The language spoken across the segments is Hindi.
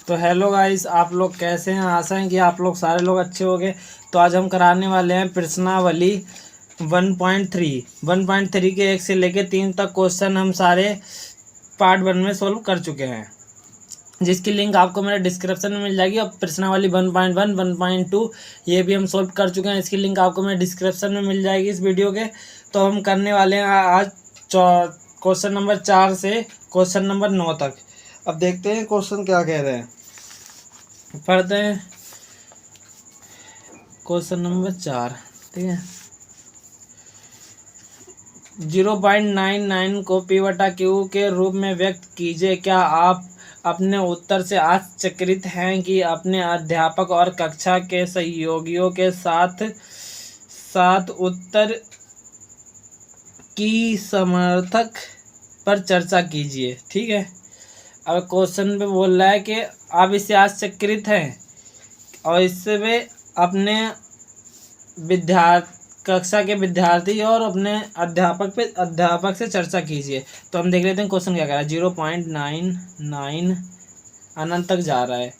तो हेलो गाइस, आप लोग कैसे हैं। आशा है कि आप लोग सारे लोग अच्छे होंगे। तो आज हम कराने वाले हैं प्रश्नावली 1.3 के 1 से लेकर 3 तक क्वेश्चन हम सारे पार्ट 1 में सोल्व कर चुके हैं, जिसकी लिंक आपको मेरे डिस्क्रिप्शन में मिल जाएगी। और प्रश्नावली 1.1 1.2 ये भी हम सोल्व कर चुके हैं, इसकी लिंक आपको मेरे डिस्क्रिप्शन में मिल जाएगी इस वीडियो के। तो हम करने वाले हैं आज क्वेश्चन नंबर 4 से क्वेश्चन नंबर 9 तक। अब देखते हैं क्वेश्चन क्या कह रहे हैं, पढ़ते हैं। क्वेश्चन नंबर 4, ठीक है। 0.99 को P/Q के रूप में व्यक्त कीजिए। क्या आप अपने उत्तर से आश्चर्यचकित हैं कि अपने अध्यापक और कक्षा के सहयोगियों के साथ साथ उत्तर की समर्थक पर चर्चा कीजिए, ठीक है। अब क्वेश्चन पे बोल रहा है कि आप इससे आश्चर्यचकित हैं और इससे वे अपने कक्षा के विद्यार्थी और अपने अध्यापक से चर्चा कीजिए। तो हम देख लेते हैं क्वेश्चन क्या कह रहा है। 0.99 अनंत तक जा रहा है।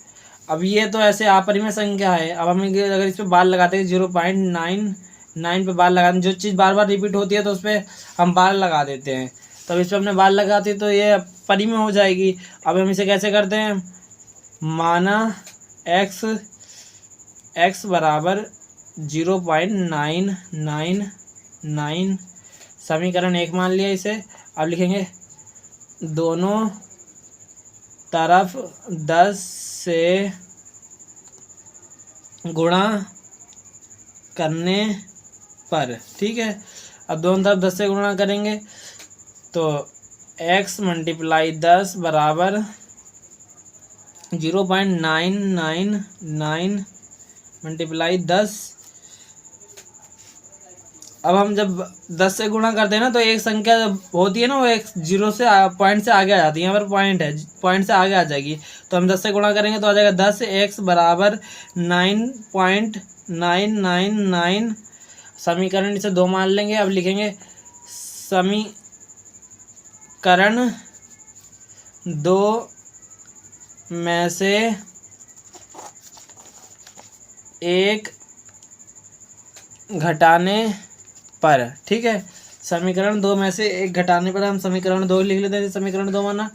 अब ये तो ऐसे अपरिमेय संख्या है। अब हम अगर इस पर बार लगाते हैं 0.99 पे बार लगाते हैं, जो चीज़ बार बार रिपीट होती है तो उस पर हम बार लगा देते हैं। तब इस पर हमने बार लगाती तो ये परिमेय हो जाएगी। अब हम इसे कैसे करते हैं, माना x बराबर 0.999, समीकरण 1 मान लिया इसे। अब लिखेंगे दोनों तरफ 10 से गुणा करने पर, ठीक है। अब दोनों तरफ 10 से गुणा करेंगे तो x × 10 बराबर 0.999 × 10। अब हम जब 10 से गुणा करते हैं ना तो एक संख्या जब होती है ना वो एक जीरो से पॉइंट से आगे आ जाती है। यहाँ पर पॉइंट है, पॉइंट से आगे आ जाएगी। तो हम 10 से गुणा करेंगे तो आ जाएगा 10। x बराबर 9.999, समीकरण इसे 2 मान लेंगे। अब लिखेंगे समीकरण 2 में से एक घटाने पर, ठीक है। समीकरण 2 में से एक घटाने पर हम समीकरण 2 लिख लेते हैं। समीकरण 2 माना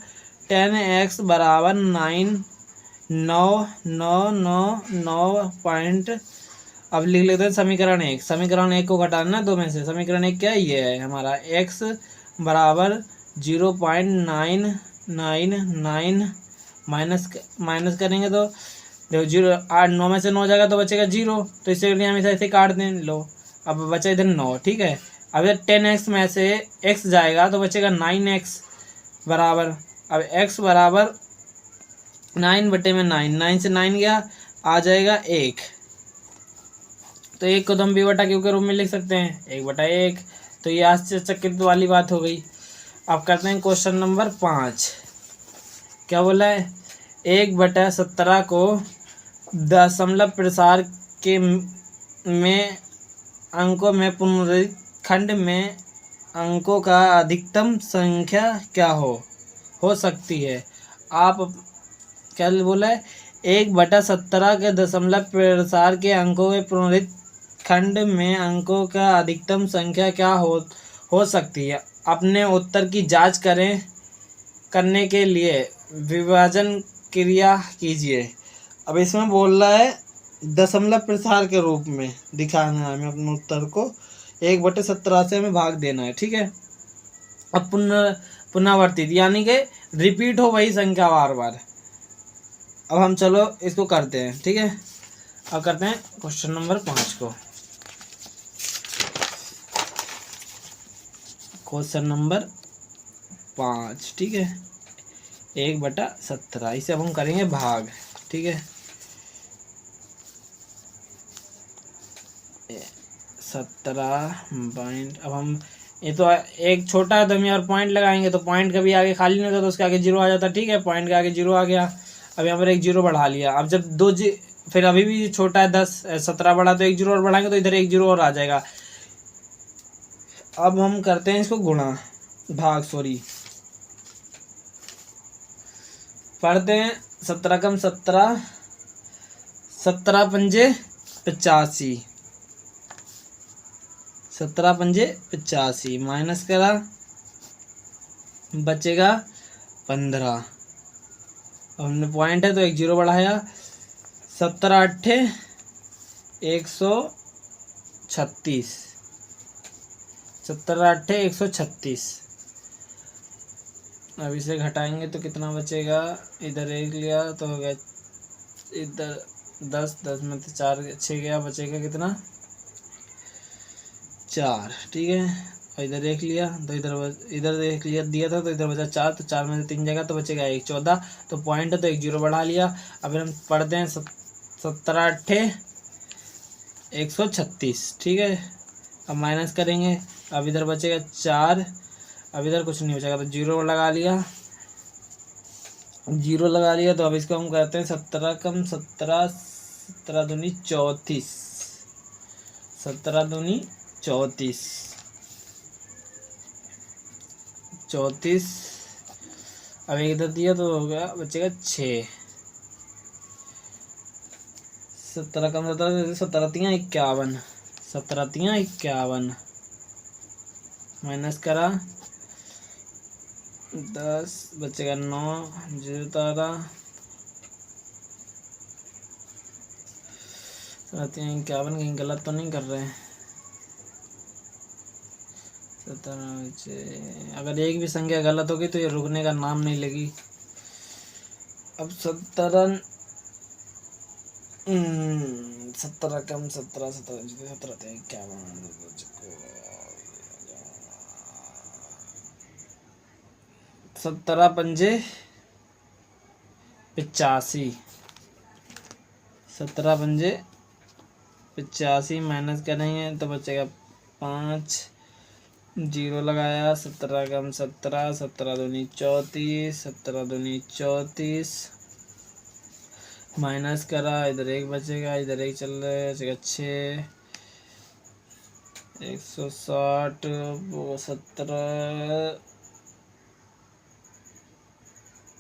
10x बराबर 99999 अब लिख लेते हैं समीकरण 1। समीकरण 1 को घटाना 2 में से। समीकरण 1 क्या है, ये है हमारा x बराबर 0.999 माइनस करेंगे तो देखो 9 में से 9 जाएगा तो बचेगा 0। तो इसे हम ऐसे काट दें, लो अब बचा इधर 9, ठीक है। अब इधर 10x में से x जाएगा तो बचेगा 9x बराबर, अब x बराबर 9/9, 9 से 9 गया, आ जाएगा 1। तो 1 को तो हम P/Q के रूप में लिख सकते हैं 1/1। तो ये आश्चर्यचकित वाली बात हो गई। अब करते हैं क्वेश्चन नंबर 5। क्या बोला है, 1/17 को दशमलव प्रसार के में अंकों में पुनरुक्ति खंड में अंकों का अधिकतम संख्या क्या हो सकती है। आप क्या बोला है, 1/17 के दशमलव प्रसार के अंकों के पुनरुक्ति खंड में अंकों का अधिकतम संख्या क्या हो सकती है। अपने उत्तर की जांच करने के लिए विभाजन क्रिया कीजिए। अब इसमें बोल रहा है दशमलव प्रसार के रूप में दिखाना है हमें अपने उत्तर को, 1/17 से हमें भाग देना है, ठीक है। अब पुनरावर्तित यानी कि रिपीट हो वही संख्या बार बार। अब हम चलो इसको करते हैं, ठीक है। अब करते हैं क्वेश्चन नंबर 5 को। क्वेश्चन नंबर 5, ठीक है। 1/17 इसे अब हम करेंगे भाग, ठीक है। 17 पॉइंट, अब हम ये तो एक छोटा है तो हम यहाँ पॉइंट लगाएंगे तो पॉइंट कभी आगे खाली नहीं होता तो उसके आगे 0 आ जाता, ठीक है। पॉइंट के आगे 0 आ गया। अब यहाँ पर एक 0 बढ़ा लिया। अब जब फिर अभी भी छोटा है 10, 17 बढ़ा तो एक 0 और बढ़ाएंगे तो इधर एक 0 और आ जाएगा। अब हम करते हैं इसको पढ़ते हैं 17 कम 17, 17 पंजे 85, 17 पंजे 85 माइनस करा, बचेगा 15। अब हमने पॉइंट है तो एक जीरो बढ़ाया, 17 अट्ठे 136, 17 अट्ठे 136। अब इसे घटाएंगे तो कितना बचेगा, इधर एक लिया तो हो गया, इधर 10, 10 में तो 4 6 गया, बचेगा कितना 4, ठीक है। और इधर एक लिया तो इधर एक लिया दिया था तो इधर बचा 4, तो 4 में से 3 जगह तो बचेगा 1, 14। तो पॉइंट है तो एक जीरो बढ़ा लिया। अब हम पढ़ते हैं 17 अट्ठे 136, ठीक है। अब माइनस करेंगे, अब इधर बचेगा 4, अब इधर कुछ नहीं बचेगा तो जीरो लगा लिया, जीरो लगा लिया। तो अब इसको हम कहते हैं 17 कम 17, 17 दूनी 34, 17 दूनी 34, 34। अब एक इधर दिया तो हो गया, बचेगा 6, 17 कम 17, 17 तियाँ 51, 17 तियाँ 51 माइनस करा 10, बचेगा 9, 0 तारा 51, कहीं गलत तो नहीं कर रहे हैं। 17, अगर एक भी संख्या गलत होगी तो ये रुकने का नाम नहीं लेगी। अब 17 कम 17, 17 51, 17 पंजे 85, 17 पंजे 85 माइनस करेंगे तो बचेगा 5, जीरो लगाया, 17 कम 17, 17 दूनी 34, 17 दूनी 34 माइनस करा, इधर एक बचेगा, इधर एक चल रहा है, बचेगा 6, 160 वो 17,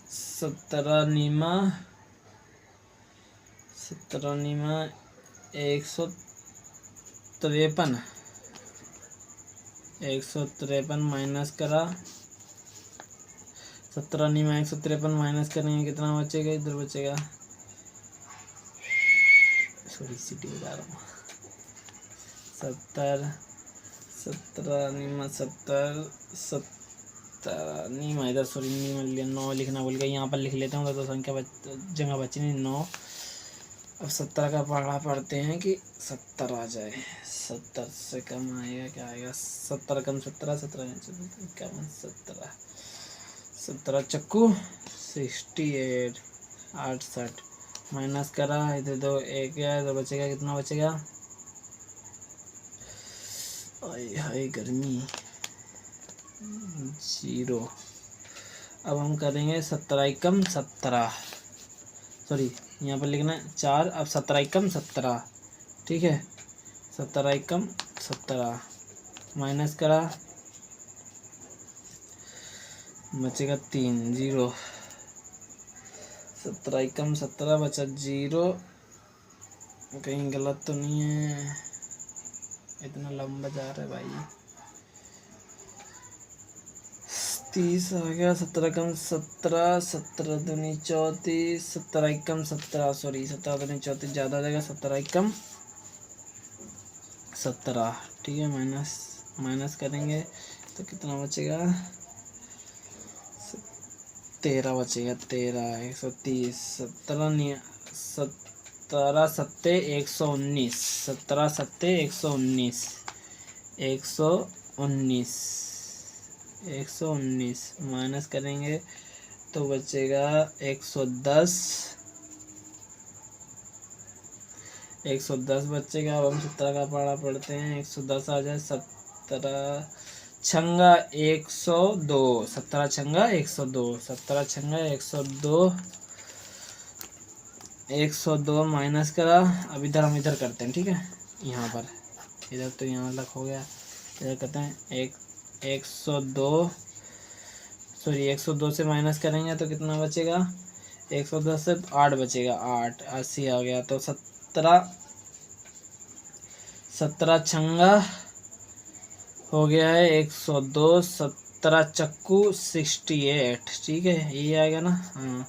17 नीमा 153, 153 माइनस करा, 17 नीमा 153 माइनस करेंगे कितना बचेगा, इधर बचेगा, सॉरी सिटी बता रहा हूँ, 70, 17 नीमा 70, 17 नीमा इधर सॉरी नीमा लिया, 9 लिखना भूल गया, यहाँ पर लिख लेता हूँ तो संख्या जगह बची नहीं 9। अब 17 का पढ़ा पढ़ते हैं कि 70 आ जाए, 70 से कम आएगा क्या आएगा, 70 कम 17, 17 51, 17, 17 चक्कू 68, 68 माइनस करा, इधर दो एक गया, इधर बचेगा कितना बचेगा, हाय गर्मी 0। अब हम करेंगे 17 कम 17, सॉरी यहाँ पर लिखना है 4, अब 17 कम 17, ठीक है, 17 कम 17 माइनस करा, बचेगा 3, 0, 17 कम 17 बचा 0, कहीं गलत तो नहीं है, इतना लंबा जा रहा है भाई, 30 आ गया, 17 कम 17, 17 दूनी 34, 17 कम 17, सॉरी 17 दूनी 34 ज़्यादा आ जाएगा, 17 कम 17, ठीक है, माइनस करेंगे तो कितना बचेगा, 13 बचेगा, 13, 130, 17 सत्ते 119, 17 सत्ते 119, 119 माइनस करेंगे तो बचेगा 110, 110 बचेगा। अब हम 17 का पढ़ा पढ़ते हैं, 110 आ जाए, 17 छंगा 102, 17 छंगा 102, 17 छंगा 102, 102 माइनस करा। अब इधर हम इधर करते हैं, ठीक है, यहाँ पर इधर तो यहाँ तक हो गया, इधर करते हैं 102, सॉरी 102 से माइनस करेंगे तो कितना बचेगा, 110 से 8 बचेगा, 8 80 आ गया, तो 17 छंगा हो गया है 102, 17 चक्कू 68, ठीक है ये आएगा ना। हाँ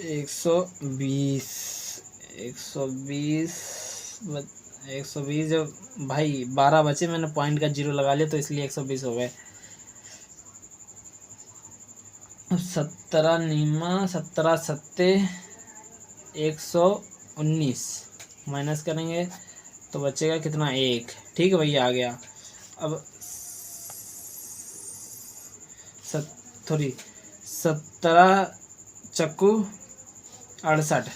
120 जब भाई 12 बचे, मैंने पॉइंट का 0 लगा लिया तो इसलिए 120 हो गए। 17 नीमा 17 सत्ते 119 माइनस करेंगे तो बचेगा कितना, 1, ठीक है भैया आ गया। अब 17 चक्कू 68,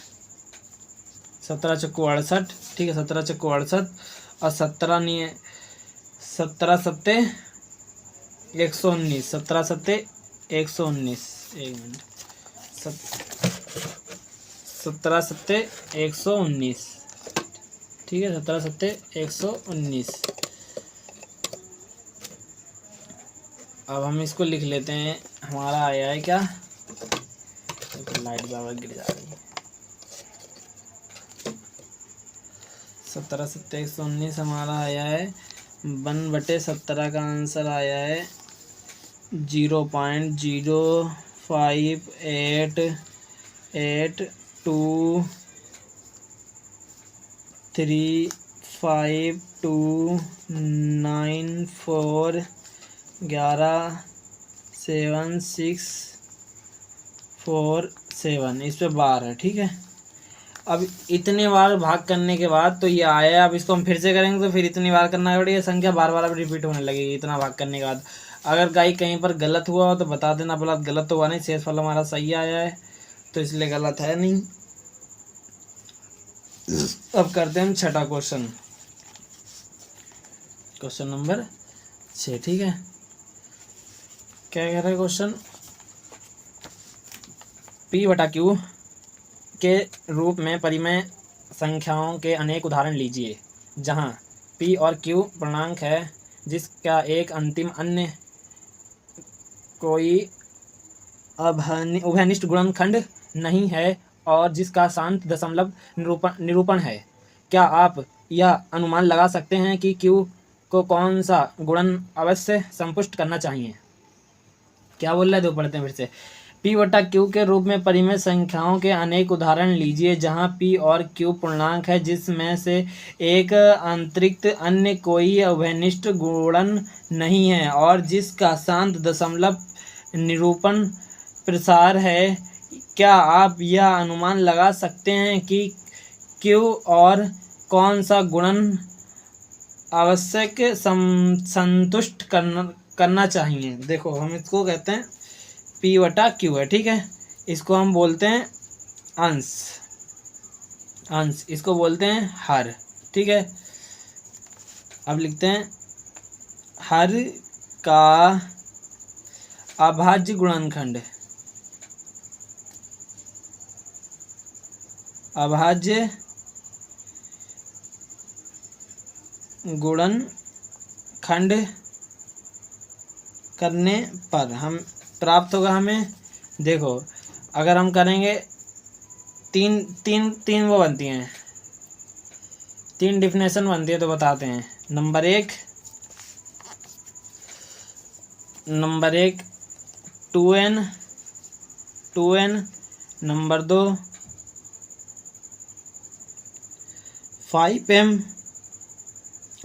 17 चक्कू 68, ठीक है 17 चक्कू 68 और 17 सत्ते 119, 17 सत्ते 119, एक मिनट, 17 सत्ते 119, ठीक है 17 सत्ते 119। अब हम इसको लिख लेते हैं, हमारा आया है क्या, लाइट बाबा गिर जा रही है। 17 सत्ते 119 हमारा आया है 1/17 का आंसर आया है 0.88823529 117647, इस पे बार है, ठीक है। अब इतने बार भाग करने के बाद तो ये आया है, अब इसको हम फिर से करेंगे तो फिर इतनी बार करना पड़ेगा, संख्या बार बार अब रिपीट होने लगेगी इतना भाग करने के बाद। अगर गाई कहीं पर गलत हुआ हो तो बता देना, बोला गलत तो हुआ नहीं, शेषफल हमारा सही आया है तो इसलिए गलत है नहीं। अब करते हैं हम छठा क्वेश्चन, क्वेश्चन नंबर 6, ठीक है। क्या कह रहा है क्वेश्चन, P/Q के रूप में परिमेय संख्याओं के अनेक उदाहरण लीजिए जहां P और Q पूर्णांक है जिसका एक अंतिम अन्य कोई उभयनिष्ठ गुणनखंड नहीं है और जिसका शांत दशमलव निरूपण है। क्या आप यह अनुमान लगा सकते हैं कि Q को कौन सा गुणन अवश्य संतुष्ट करना चाहिए। क्या बोल रहे थे, पढ़ते हैं फिर से। P/Q के रूप में परिमेय संख्याओं के अनेक उदाहरण लीजिए जहां P और Q पूर्णांक है जिसमें से एक अतिरिक्त अन्य कोई उभयनिष्ठ गुणन नहीं है और जिसका शांत दशमलव निरूपण प्रसार है। क्या आप यह अनुमान लगा सकते हैं कि Q और कौन सा गुणन आवश्यक संतुष्ट करना चाहिए। देखो हम इसको कहते हैं P/Q है, ठीक है। इसको हम बोलते हैं अंश, इसको बोलते हैं हर, ठीक है। अब लिखते हैं हर का अभाज्य गुणनखंड, अभाज्य गुणनखंड करने पर हम प्राप्त होगा हमें, देखो अगर हम करेंगे तीन वो बनती हैं, 3 डिफिनेशन बनती है तो बताते हैं। नंबर एक 2n, नंबर 2 5m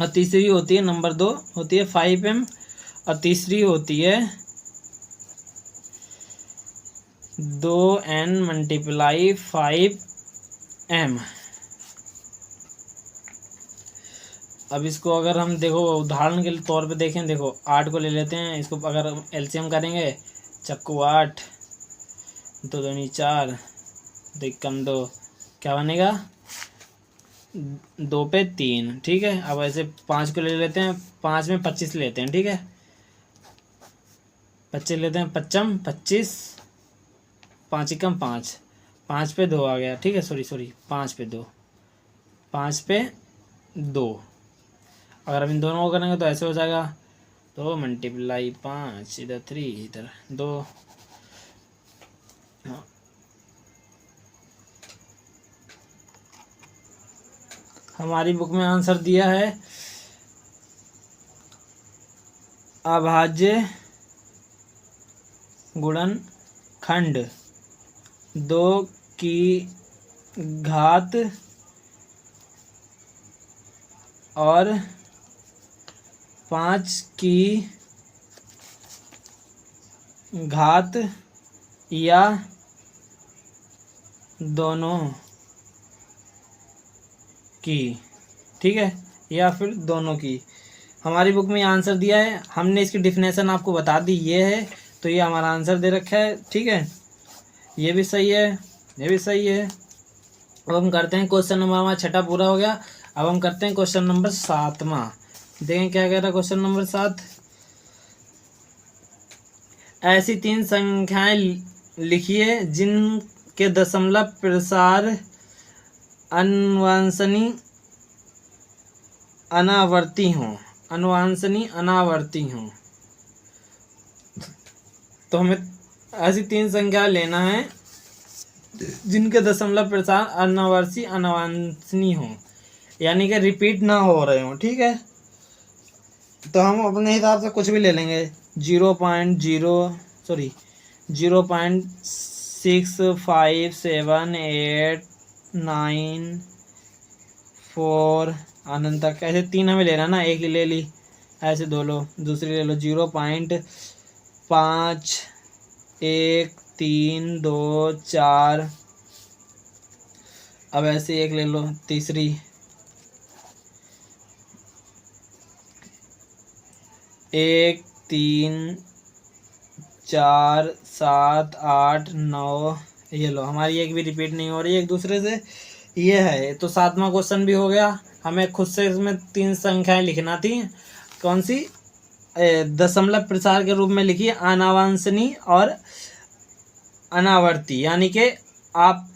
और तीसरी होती है नंबर 2 होती है 5m और तीसरी होती है 2n × 5m। अब इसको अगर हम देखो उदाहरण के तौर पे देखें, देखो 8 को ले लेते हैं, इसको अगर एलसीएम करेंगे चक्कू 8, 2 दूनी 4, 2 कम 2, क्या बनेगा 2 पे 3, ठीक है। अब ऐसे 5 को ले लेते हैं, 5 में 25 लेते हैं, ठीक है 25 लेते हैं, 55 25, 5 एकम 5, 5 पे 2 आ गया, ठीक है सॉरी 5 पे 2, 5 पे 2। अगर हम इन दोनों को करेंगे तो ऐसे हो जाएगा 2 × 5, इधर 3 इधर 2, हमारी बुक में आंसर दिया है अभाज्य गुणनखंड 2 की घात और 5 की घात या दोनों की, ठीक है, या फिर दोनों की। हमारी बुक में आंसर दिया है, हमने इसकी डिफिनेशन आपको बता दी, ये है, तो ये हमारा आंसर दे रखा है, ठीक है। ये भी सही है, ये भी सही है। अब हम करते हैं क्वेश्चन नंबर, हमारा 6ठा पूरा हो गया। अब हम करते हैं क्वेश्चन नंबर 7वां। देखें क्या कह रहा है क्वेश्चन नंबर 7। ऐसी 3 संख्याएं लिखिए जिनके दशमलव प्रसार अनुवांशनीय अनावर्ती हों, अनुवांशनीय अनावर्ती हों। तो हमें ऐसी 3 संख्या लेना है जिनके दशमलव प्रसार अनावर्ती अनावांशनीय हो, यानी कि रिपीट ना हो रहे हो, ठीक है। तो हम अपने हिसाब से कुछ भी ले लेंगे, 0.65789 अनंत तक, ऐसे 3 हमें लेना ना, एक ही ले ली, ऐसे 2 लो, दूसरी ले लो 0.5132 4। अब ऐसे एक ले लो, तीसरी 1 3 4 7 8 9, ये लो, हमारी एक भी रिपीट नहीं हो रही है एक दूसरे से, ये है। तो 7वां क्वेश्चन भी हो गया। हमें खुद से इसमें 3 संख्याएं लिखना थी, कौन सी, दशमलव प्रसार के रूप में लिखिए, अनावांशनीय और अनावर्ती, यानी कि आप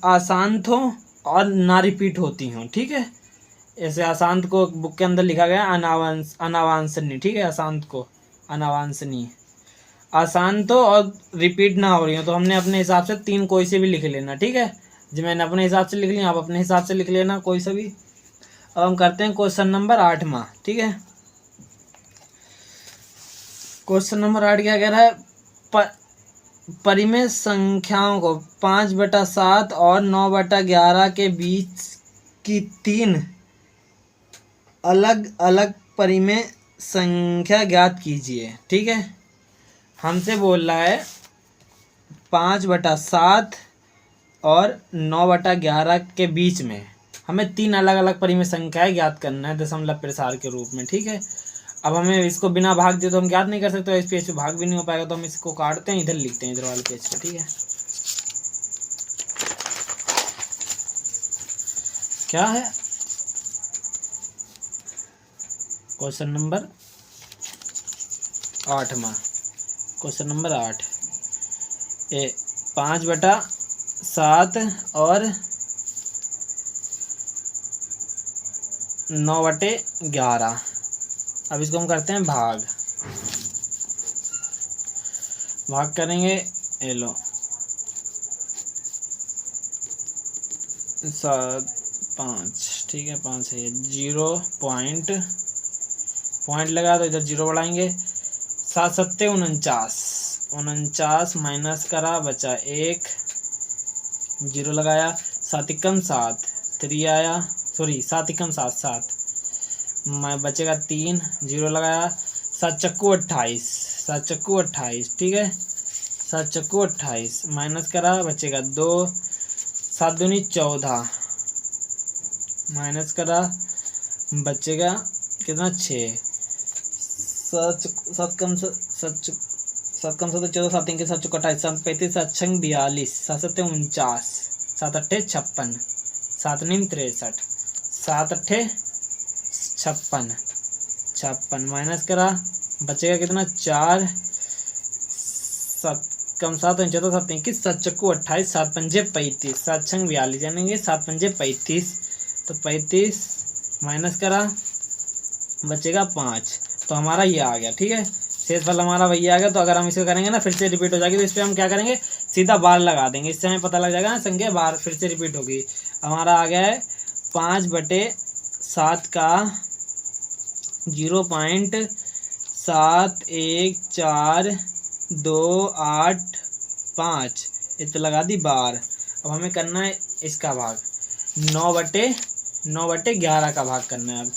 आशांत हो और ना रिपीट होती हों, ठीक है। ऐसे अशांत को बुक के अंदर लिखा गया अनावांशनीय, ठीक है, अशांत को अनावांशनीय, अशांत हो और रिपीट ना हो रही हो। तो हमने अपने हिसाब से 3 कोई से भी लिख लेना, ठीक है जी, मैंने अपने हिसाब से लिख लिया, आप अपने हिसाब से लिख लेना कोई सा भी। अब हम करते हैं क्वेश्चन नंबर 8वां, ठीक है। क्वेश्चन नंबर 8 क्या कह रहा है, परिमेय संख्याओं को 5/7 और 9/11 के बीच की 3 अलग अलग परिमेय संख्या ज्ञात कीजिए, ठीक है। हमसे बोल रहा है 5/7 और 9/11 के बीच में हमें 3 अलग अलग परिमेय संख्याएं ज्ञात करना है दशमलव प्रसार के रूप में, ठीक है। अब हमें इसको बिना भाग दिए तो हम ज्ञात नहीं कर सकते, इस पेज पे भाग भी नहीं हो पाएगा, तो हम इसको काटते हैं, इधर लिखते हैं, इधर वाले पेज पे, ठीक है। क्या है क्वेश्चन नंबर 8वां, क्वेश्चन नंबर 8, 5/7 और 9/11। अब इसको हम करते हैं भाग करेंगे, ये लो 5, ठीक है, 5 है, 0 पॉइंट लगा तो इधर 0 बढ़ाएंगे, 7 7 49 माइनस करा, बचा 1, 0 लगाया, 7 एकम 7, 3 आया, सॉरी 7 एकम 7 7, बचेगा 3, 0 लगाया, 7 चक्कू 28, 7 चक्कू 28, ठीक है, 7 चक्कू 28 माइनस करा, बचेगा 2, 7 दूनी 14 माइनस करा, बचेगा कितना 6, 7 कम 7 14, 7 3 के 7 चौका 28, 7 35 7 6 42, 7 7 49, 7 8 56, 7 9 63, 7 8 56 माइनस करा, बचेगा कितना 4, 7 कम 7 54 7 21 7 चक्कू 28, 7 पंजे 35, 7 6 42, यानी कि 7 पंजे 35, तो 35 माइनस करा, बचेगा 5, तो हमारा ये आ गया, ठीक है। शेष फल हमारा वही आ गया। तो अगर हम इसे करेंगे ना, फिर से रिपीट हो जाएगी, तो इस पर हम क्या करेंगे, सीधा बार लगा देंगे, इससे हमें पता लग जाएगा ना संख्या बार फिर से रिपीट होगी। हमारा आ गया है 5/7 का 0.714285 इस पे लगा दी बार। अब हमें करना है इसका भाग 9/11 का भाग करना है अब।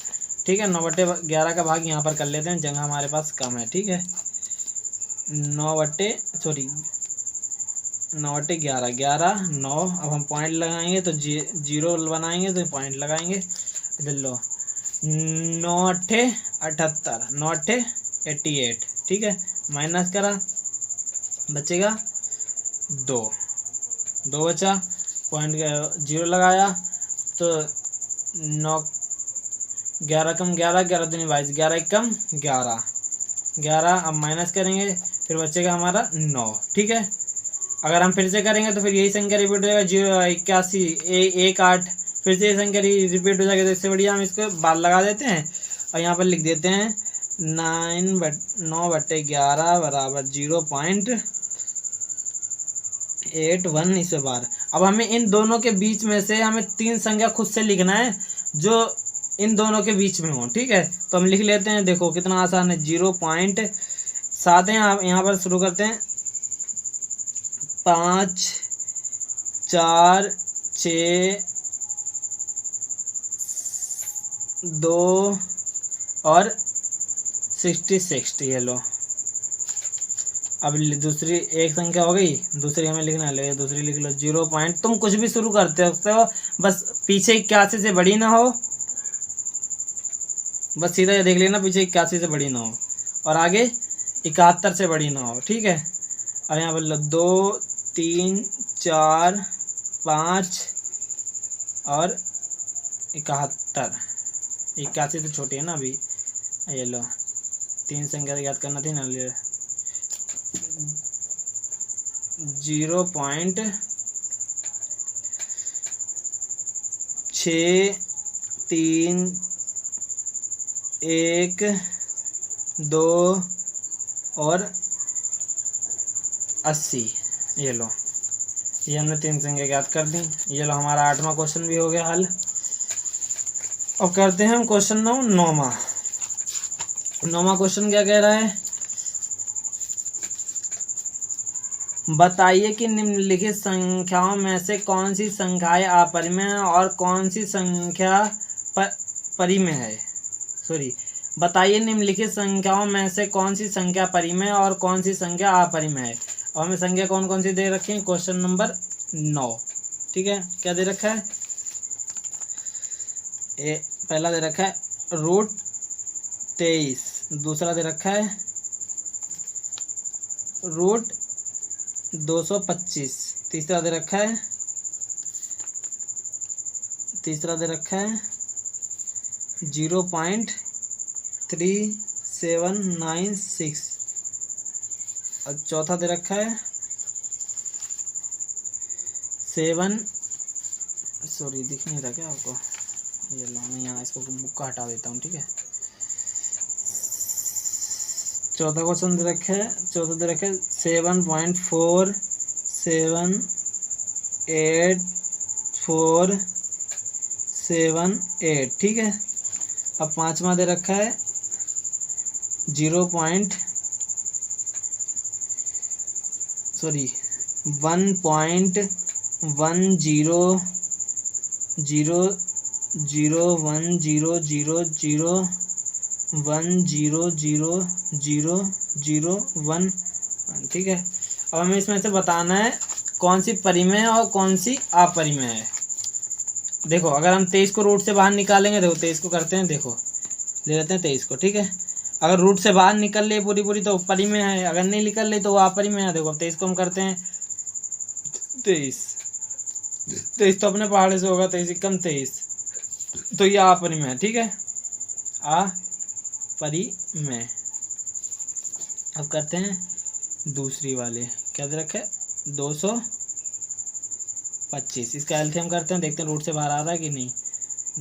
ठीक है, 9/11 का भाग यहाँ पर कर लेते हैं, जगह हमारे पास कम है। ठीक है, 9/11 11 9। अब हम पॉइंट लगाएंगे तो 0 बनाएंगे तो पॉइंट लगाएंगे। इधर लो 9×8 = 9×8 = 88। ठीक है, माइनस करा बचेगा 2 बचा, पॉइंट 0 लगाया तो 9 11 कम 11 11 दूनी 22 11 एक कम 11 11। अब माइनस करेंगे फिर बचेगा हमारा 9। ठीक है, अगर हम फिर से करेंगे तो फिर यही संख्या रिपीट हो जाएगा 081 18। फिर से ये संख्या रिपीट हो जाएगी, तो इससे बढ़िया हम इसको बार लगा देते हैं और यहाँ पर लिख देते हैं 9/11 बराबर 0.81 इस बार। अब हमें इन दोनों के बीच में से हमें 3 संख्या खुद से लिखना है जो इन दोनों के बीच में हो। ठीक है, तो हम लिख लेते हैं, देखो कितना आसान है। 0.7 है, यहाँ पर शुरू करते हैं 5 4 6 2 और 66। ये लो, अब दूसरी एक संख्या हो गई, दूसरी हमें लिखना है, दूसरी लिख लो 0. तुम कुछ भी शुरू करते हो, बस पीछे 81 से बड़ी ना हो, बस सीधा ये देख लेना पीछे 81 से बड़ी ना हो और आगे 71 से बड़ी ना हो। ठीक है, अब यहाँ पर लो 2 3 4 5 और 71। 81 तो छोटी है ना अभी। ये लो 3 संख्या याद करना थी ना, 0.6312 और 80। ये लो, ये हमने 3 संख्या याद कर दी। ये लो, हमारा 8वां क्वेश्चन भी हो गया हल। और करते हैं हम क्वेश्चन 9वां। 9वां क्वेश्चन क्या कह रहा है, बताइए कि निम्नलिखित संख्याओं में से कौन सी संख्याएं अपरिमेय है और कौन सी संख्या परिमेय है। बताइए निम्नलिखित संख्याओं में से कौन सी संख्या परिमेय और कौन सी संख्या अपरिमेय है। और हमें संख्या कौन कौन सी दे रखी है, क्वेश्चन नंबर 9। ठीक है, क्या दे रखा है, पहला दे रखा है √23, दूसरा दे रखा है √225, तीसरा दे रखा है 0.3796 और चौथा दे रखा है 7। दिख नहीं रहा क्या आपको, ये लो मैं यहाँ इसको बुक का हटा देता हूँ। ठीक है, चौथा क्वेश्चन दे रखा है 7.478478। ठीक है, अब 5वां दे रखा है 1.10100001। ठीक है, अब हमें इसमें से बताना है कौन सी परिमेय है और कौन सी अपरिमेय है। देखो, अगर हम 23 को रूट से बाहर निकालेंगे, देखो 23 को करते हैं, देखो ले लेते हैं 23 को। ठीक है, अगर रूट से बाहर निकल ले पूरी तो परिमेय है, अगर नहीं निकल ले तो वो अपरिमेय है। देखो 23 को हम करते हैं 23 तो अपने पहाड़े से होगा, 23 कम 23, तो ये अपरिमेय है। ठीक है, अपरिमेय। अब करते हैं दूसरी वाले, क्या दे रखा है 225। इसका एलसीएम करते हैं, देखते हैं रूट से बाहर आ रहा है कि नहीं।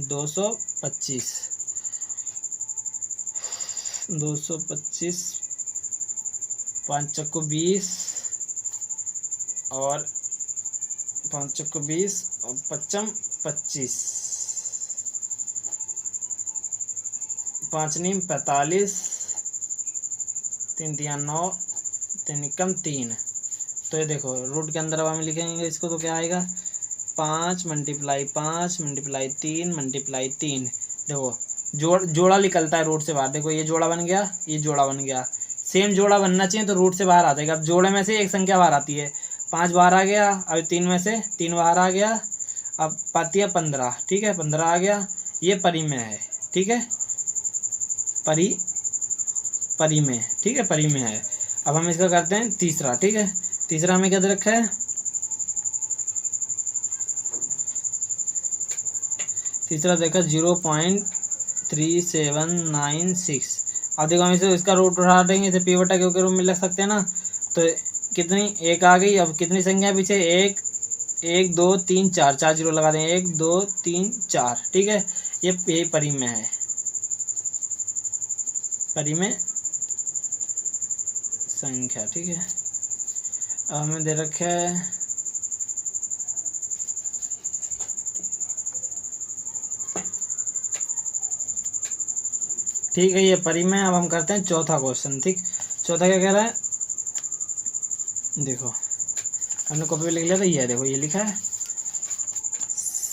225 5 चक्को 20 और 5 चक्को 20 और 5 25। 5 नीम 45, 3 तिया 9, 3 कम 3। तो ये देखो रूट के अंदर अब हम लिखेंगे इसको तो क्या आएगा 5 मल्टीप्लाई 5 मल्टीप्लाई 3 मल्टीप्लाई 3। देखो जोड़ा निकलता है रूट से बाहर। देखो ये जोड़ा बन गया, ये जोड़ा बन गया, सेम जोड़ा बनना चाहिए तो रूट से बाहर आ जाएगा। अब जोड़े में से एक संख्या बाहर आती है, 5 बाहर आ गया। अब 3 में से 3 बाहर आ गया, अब पाती है 15, ठीक है 15 आ गया। ये परिमेय है, ठीक है परिमेय, ठीक है परिमेय है। अब हम इसका करते हैं तीसरा, ठीक है तीसरा हमें क्या दे रखा है, तीसरा देखा 0.3796। अब देखो हम इसे इसका रूट उठा देंगे, इसे पी बटा क्यू के रूप में लिख सकते हैं ना। तो कितनी एक आ गई। अब कितनी संख्या है पीछे, 1 1 2 3 4, 4 जीरो लगा देंगे, 1 2 3 4, ठीक है। ये परिमेय है, परिमेय संख्या, ठीक है। अब हमें दे रखा है ठीक है ये परिमेय। अब हम करते हैं चौथा क्वेश्चन, ठीक। चौथा क्या कह रहा है, देखो हमने कॉपी पे लिख लिया था, ये देखो ये लिखा है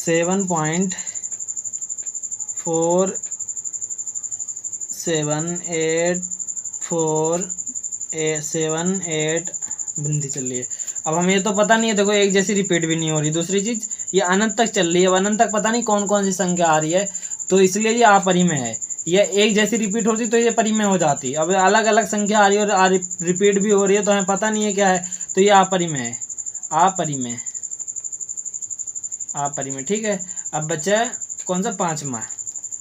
7.478478 बंदी चल रही है। अब हमें ये तो पता नहीं है, देखो एक जैसी रिपीट भी नहीं हो रही। दूसरी चीज ये अनंत तक चल रही है, अब अनंत तक पता नहीं कौन कौन सी संख्या आ रही है, तो इसलिए ये अपरिमेय है। ये एक जैसी रिपीट होती तो ये परिमेय हो जाती। अब अलग अलग संख्या आ रही है और रिपीट भी हो रही है, तो हमें पता नहीं है क्या है, तो ये अपरिमेय है, अपरिमेय अपरिमेय, ठीक है। अब बचा है कौन सा, पांचवा,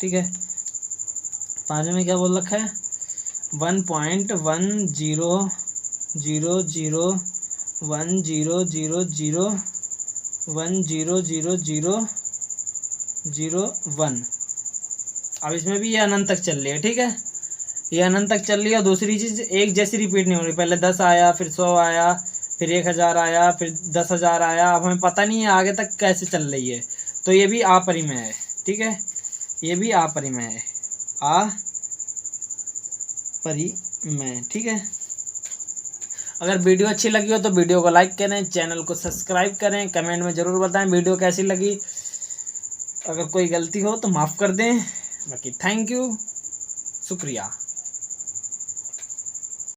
ठीक है। पांचवे में क्या बोल रखा है 1.1000100001। अब इसमें भी ये अनंत तक चल रही है, ठीक है ये अनंत तक चल रही है। दूसरी चीज एक जैसी रिपीट नहीं हो रही, पहले 10 आया, फिर 100 आया, फिर 1000 आया, फिर 10,000 आया। अब हमें पता नहीं है आगे तक कैसे चल रही है, तो ये भी अपरिमेय है, ठीक है ये भी अपरिमेय है, अपरिमेय, ठीक है। अगर वीडियो अच्छी लगी हो तो वीडियो को लाइक करें, चैनल को सब्सक्राइब करें, कमेंट में ज़रूर बताएं वीडियो कैसी लगी। अगर कोई गलती हो तो माफ़ कर दें। बाकी थैंक यू, शुक्रिया।